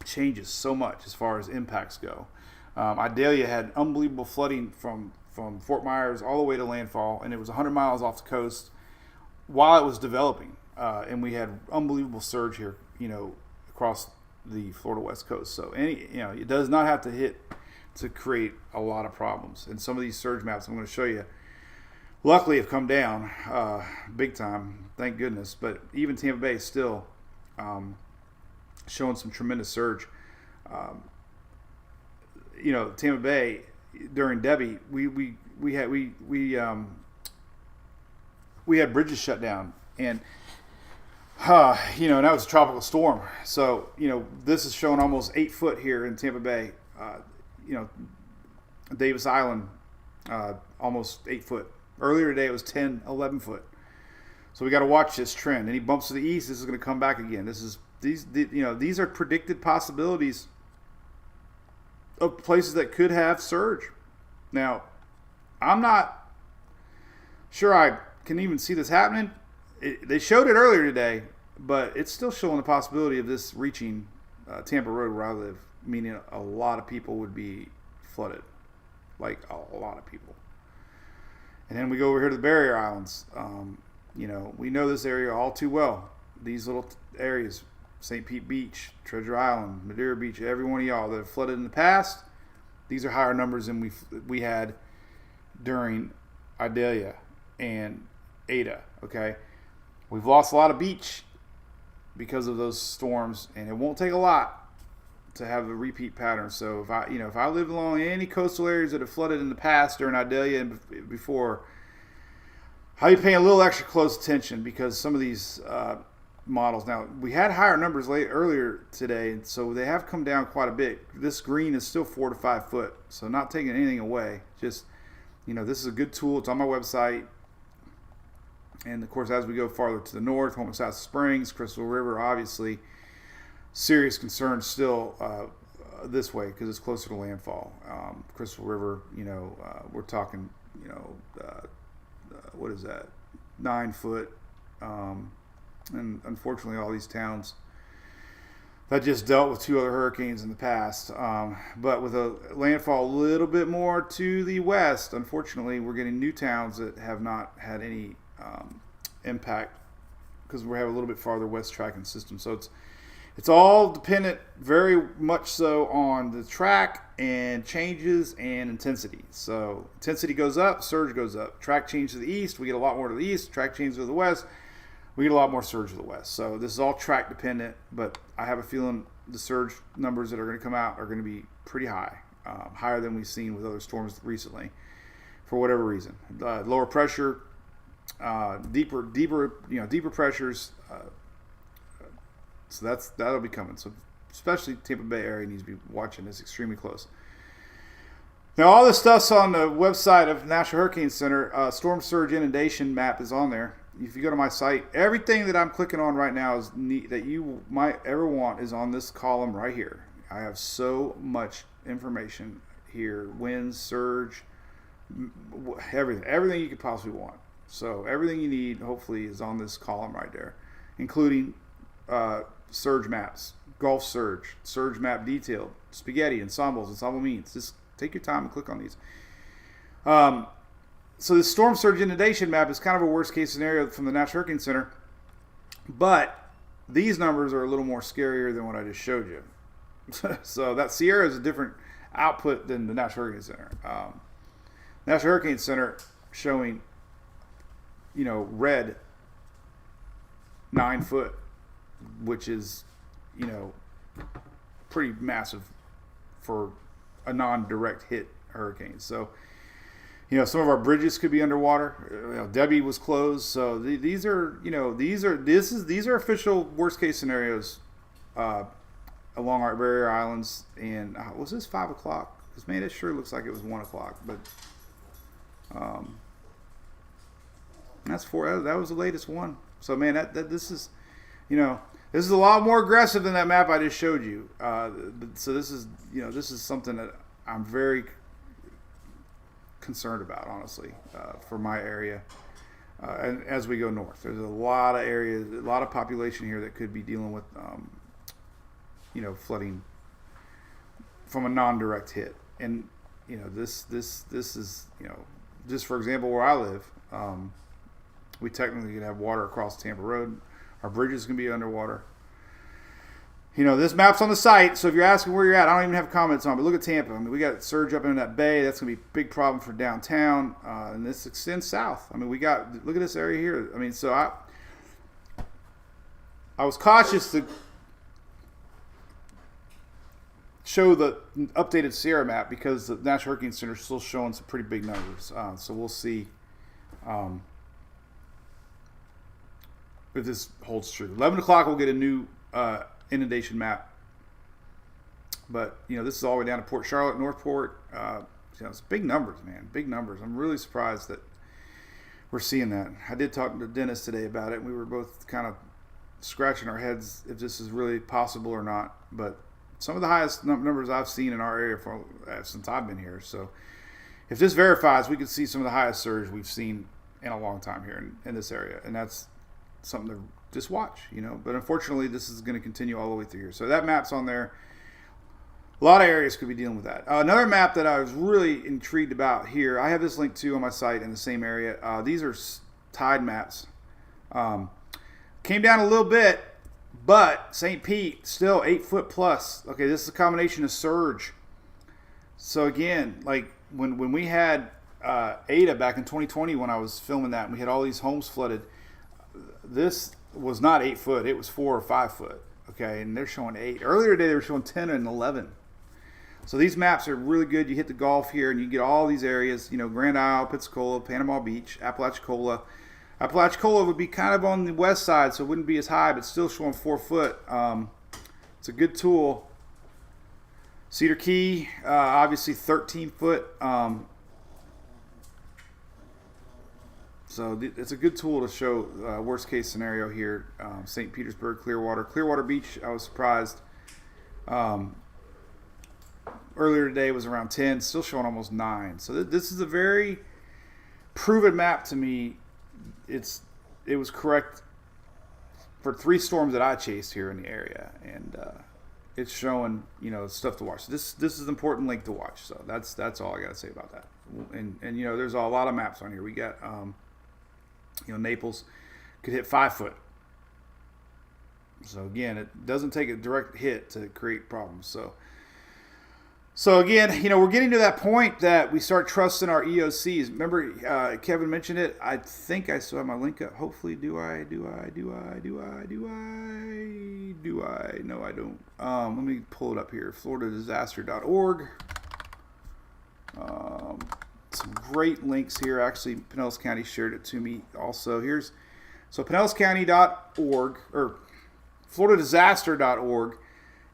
[SPEAKER 1] changes so much as far as impacts go. Idalia had unbelievable flooding from Fort Myers all the way to landfall, and it was 100 miles off the coast while it was developing. And we had unbelievable surge here, across the Florida West Coast. So it does not have to hit to create a lot of problems. And some of these surge maps I'm going to show you, luckily, have come down big time, thank goodness. But even Tampa Bay is still showing some tremendous surge. Tampa Bay during Debbie, we had bridges shut down, and and that was a tropical storm. So this is showing almost 8 foot here in Tampa Bay. Davis Island, almost 8 foot. Earlier today it was 10, 11 foot. So we got to watch this trend. Any bumps to the east, this is going to come back again. These are predicted possibilities of places that could have surge. Now, I'm not sure I can even see this happening. They showed it earlier today, but it's still showing the possibility of this reaching Tampa Road where I live, meaning a lot of people would be flooded, like a lot of people. And then we go over here to the barrier islands. We know this area all too well. These little areas, St. Pete Beach, Treasure Island, Madeira Beach, every one of y'all that have flooded in the past, these are higher numbers than we had during Idalia and Ada, okay? We've lost a lot of beach because of those storms, and it won't take a lot to have a repeat pattern. So if I lived along any coastal areas that have flooded in the past during Idalia and before, I'll be paying a little extra close attention, because some of these models, now we had higher numbers earlier today, and so they have come down quite a bit. This green is still 4 to 5 foot, so not taking anything away. Just this is a good tool. It's on my website. And of course, as we go farther to the north, Home and South Springs, Crystal River, obviously serious concern still this way because it's closer to landfall. Crystal River, we're talking, what is that, 9 foot. And unfortunately, all these towns that just dealt with 2 other hurricanes in the past. But with a landfall a little bit more to the west, unfortunately, we're getting new towns that have not had any impact because we have a little bit farther west tracking system. So it's all dependent very much so on the track and changes and intensity. So intensity goes up, surge goes up. Track change to the east, we get a lot more to the east. Track change to the west, we get a lot more surge to the west. So this is all track dependent, but I have a feeling the surge numbers that are going to come out are going to be pretty high, higher than we've seen with other storms recently for whatever reason. Lower pressure, deeper pressures. So that'll be coming. So especially Tampa Bay area needs to be watching this extremely close. Now all this stuff's on the website of National Hurricane Center. Storm surge inundation map is on there. If you go to my site, everything that I'm clicking on right now is that you might ever want is on this column right here. I have so much information here: winds, surge, everything you could possibly want. So everything you need, hopefully, is on this column right there, including surge maps, Gulf surge map detailed, spaghetti, ensemble means. Just take your time and click on these. So this storm surge inundation map is kind of a worst case scenario from the National Hurricane Center, but these numbers are a little more scarier than what I just showed you. So that Sierra is a different output than the National Hurricane Center. National Hurricane Center showing, red 9 foot, which is, pretty massive for a non-direct hit hurricane. So, some of our bridges could be underwater. Debbie was closed, so these are official worst case scenarios along our barrier islands. And was this 5 o'clock? Because man, it sure looks like it was 1 o'clock. But that's 4. That was the latest one. So man, this is, this is a lot more aggressive than that map I just showed you. So this is something that I'm very concerned about, honestly, for my area. And as we go north, there's a lot of areas, a lot of population here that could be dealing with flooding from a non-direct hit. And this is just for example where I live, we technically could have water across Tampa Road. Our bridges can be underwater. This map's on the site, so if you're asking where you're at, I don't even have comments on it, but look at Tampa. I mean, we got surge up into that bay. That's going to be a big problem for downtown, and this extends south. I mean, look at this area here. I mean, so I was cautious to show the updated Sierra map because the National Hurricane Center is still showing some pretty big numbers. So we'll see if this holds true. 11 o'clock, we'll get a new inundation map. But, this is all the way down to Port Charlotte, Northport. It's big numbers, man. Big numbers. I'm really surprised that we're seeing that. I did talk to Dennis today about it. We were both kind of scratching our heads if this is really possible or not. But some of the highest numbers I've seen in our area since I've been here. So if this verifies, we could see some of the highest surge we've seen in a long time here in this area. And that's something to just watch, But unfortunately, this is going to continue all the way through here. So that map's on there. A lot of areas could be dealing with that. Another map that I was really intrigued about here, I have this link too on my site in the same area. These are tide maps. Came down a little bit, but St. Pete still 8 foot plus. Okay, this is a combination of surge. So again, like when we had Ada back in 2020 when I was filming that, and we had all these homes flooded, this was not 8 foot. It was 4 or 5 foot. Okay, and they're showing 8. Earlier today, they were showing 10 and 11. So these maps are really good. You hit the Gulf here, and you get all these areas, Grand Isle, Pensacola, Panama Beach, Apalachicola. Apalachicola would be kind of on the west side, so it wouldn't be as high, but still showing 4 foot. It's a good tool. Cedar Key, obviously 13 foot. So it's a good tool to show worst case scenario here. St. Petersburg, Clearwater Beach, I was surprised. Earlier today was around 10, still showing almost 9. So this is a very proven map to me. It was correct for 3 storms that I chased here in the area, and it's showing stuff to watch. This is an important link to watch. So that's all I got to say about that. And there's a lot of maps on here. We got Naples could hit 5 foot. So again, it doesn't take a direct hit to create problems. So again, we're getting to that point that we start trusting our EOCs. Remember, Kevin mentioned it. I think I still have my link up. Hopefully, do I? No, I don't. Let me pull it up here. FloridaDisaster.org. Some great links here. Actually, Pinellas County shared it to me also. So PinellasCounty.org or FloridaDisaster.org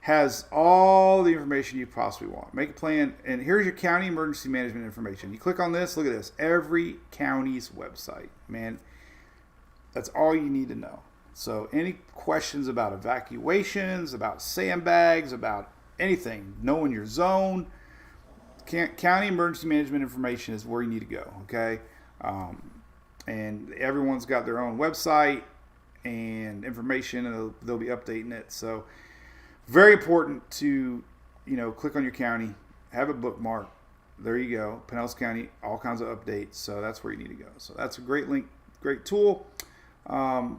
[SPEAKER 1] has all the information you possibly want. Make a plan, and here's your county emergency management information. You click on this, look at this. Every county's website, man. That's all you need to know. So any questions about evacuations, about sandbags, about anything, knowing your zone, county emergency management information is where you need to go, okay? And everyone's got their own website and information, and they'll be updating it. So very important to, click on your county, have a bookmark. There you go. Pinellas County, all kinds of updates. So that's where you need to go. So that's a great link, great tool. And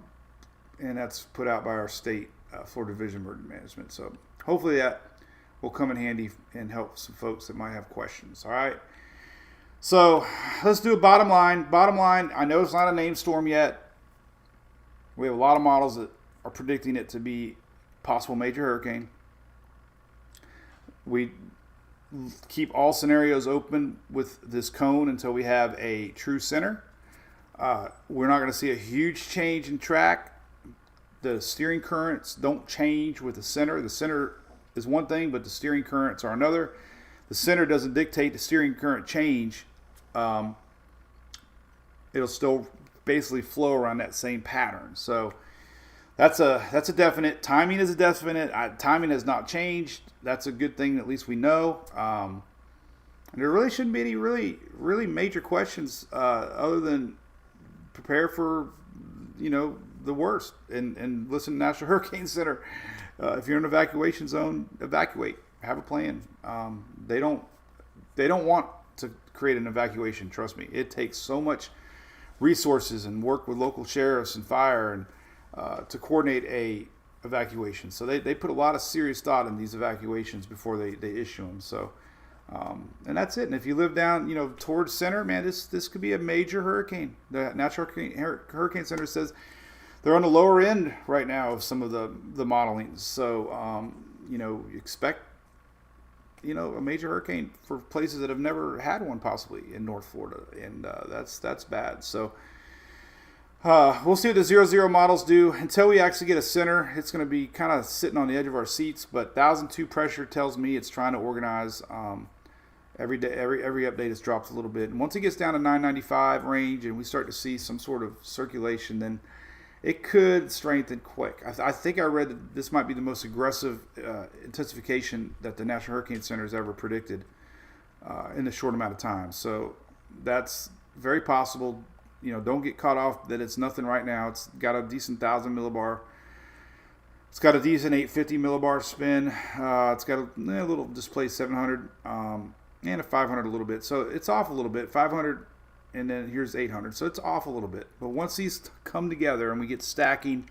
[SPEAKER 1] that's put out by our state, Florida Division of Emergency Management. So hopefully that will come in handy and help some folks that might have questions. All right. So let's do a bottom line. Bottom line, I know it's not a named storm yet. We have a lot of models that are predicting it to be possible major hurricane. We keep all scenarios open with this cone until we have a true center. We're not going to see a huge change in track. The steering currents don't change with the center. The center is one thing, but the steering currents are another. The center doesn't dictate the steering current change. It'll still basically flow around that same pattern. So that's a definite. Timing is a definite. Timing has not changed. That's a good thing. At least we know. And there really shouldn't be any really major questions other than prepare for the worst. And listen to National Hurricane Center. If you're in an evacuation zone, evacuate. Have a plan. They don't want to create an evacuation. Trust me, it takes so much resources and work with local sheriffs and fire and to coordinate a evacuation. So they put a lot of serious thought in these evacuations before they issue them. So and that's it. And if you live down, towards center, man, this could be a major hurricane. The National Hurricane Center says they're on the lower end right now of some of the modeling. So expect a major hurricane for places that have never had one, possibly in North Florida, and that's bad. So we'll see what the 0-0 models do. Until we actually get a center, it's going to be kind of sitting on the edge of our seats. But 1,002 pressure tells me it's trying to organize. Every day, every update has dropped a little bit, and once it gets down to 995 range, and we start to see some sort of circulation, then it could strengthen quick. I think I read that this might be the most aggressive intensification that the National Hurricane Center has ever predicted in a short amount of time. So that's very possible. Don't get caught off that it's nothing right now. It's got a decent 1,000 millibar. It's got a decent 850 millibar spin. It's got a little displaced 700 and a 500 a little bit. So it's off a little bit. 500. And then here's 800. So it's off a little bit. But once these come together and we get stacking,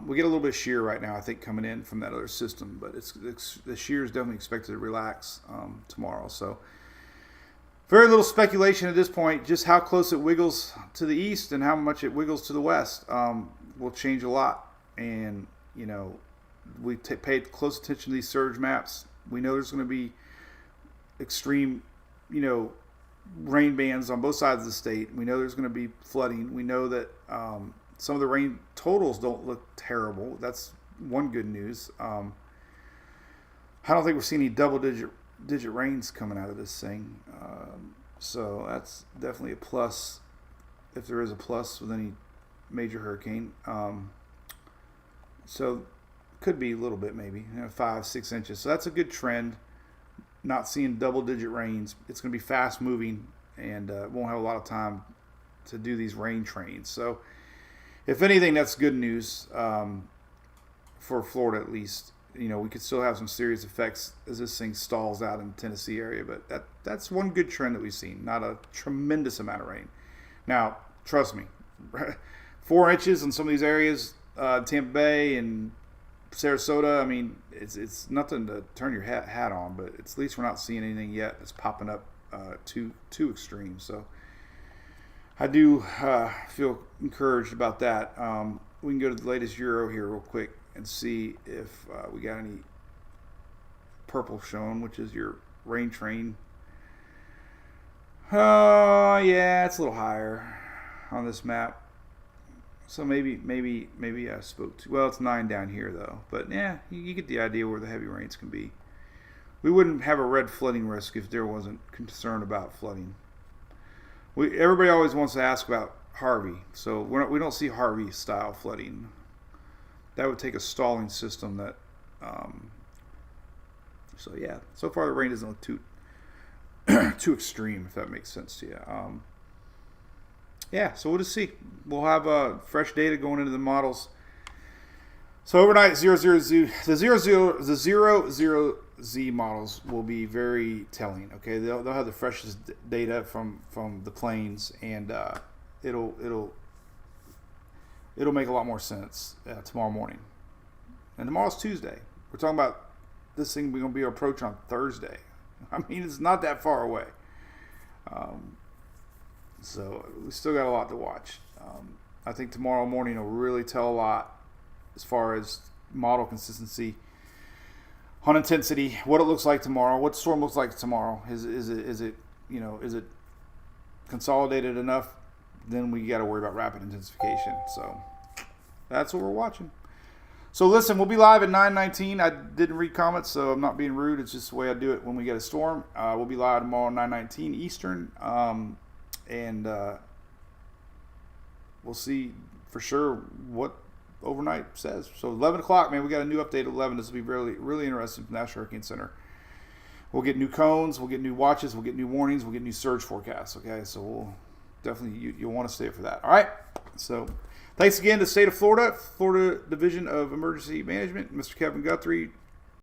[SPEAKER 1] we get a little bit of shear right now, I think, coming in from that other system. But the shear is definitely expected to relax tomorrow. So very little speculation at this point. Just how close it wiggles to the east and how much it wiggles to the west will change a lot. And, we paid close attention to these surge maps. We know there's going to be extreme, rain bands on both sides of the state. We know there's going to be flooding. We know that some of the rain totals don't look terrible. That's one good news. I don't think we're seeing any double-digit rains coming out of this thing. So that's definitely a plus, if there is a plus with any major hurricane. So could be a little bit, maybe 5-6 inches. So that's a good trend. Not seeing double-digit rains. It's going to be fast-moving and won't have a lot of time to do these rain trains. So, if anything, that's good news for Florida at least. We could still have some serious effects as this thing stalls out in the Tennessee area, but that's one good trend that we've seen. Not a tremendous amount of rain. Now, trust me, 4 inches in some of these areas, Tampa Bay and Sarasota, I mean, it's nothing to turn your hat on, but at least we're not seeing anything yet that's popping up too extreme. So I do feel encouraged about that. We can go to the latest Euro here real quick and see if we got any purple shown, which is your rain train. Yeah, it's a little higher on this map. So maybe I spoke to. Well, it's 9 down here though. But yeah, you get the idea where the heavy rains can be. We wouldn't have a red flooding risk if there wasn't concern about flooding. Everybody always wants to ask about Harvey, so we don't see Harvey style flooding. That would take a stalling system. That. So yeah, so far the rain doesn't look too extreme, if that makes sense to you. Yeah, so we'll just see. We'll have fresh data going into the models. So overnight, 0-0Z, the 0-0Z models will be very telling. Okay, they'll have the freshest data from the planes, and it'll make a lot more sense tomorrow morning. And tomorrow's Tuesday. We're talking about this thing we're going to be approaching on Thursday. I mean, it's not that far away. So we still got a lot to watch. I think tomorrow morning will really tell a lot as far as model consistency on intensity, what it looks like tomorrow, what the storm looks like tomorrow. Is it consolidated enough? Then we got to worry about rapid intensification. So that's what we're watching. So listen, we'll be live at 9:19. I didn't read comments, so I'm not being rude. It's just the way I do it when we get a storm. We'll be live tomorrow at 9:19 Eastern. And we'll see for sure what overnight says. So 11 o'clock, man, we got a new update at 11. This will be really, really interesting from the National Hurricane Center. We'll get new cones, we'll get new watches, we'll get new warnings, we'll get new surge forecasts. Okay, so we'll definitely, you'll want to stay for that. All right, So thanks again to the state of Florida, Florida Division of Emergency Management, Mr. Kevin Guthrie,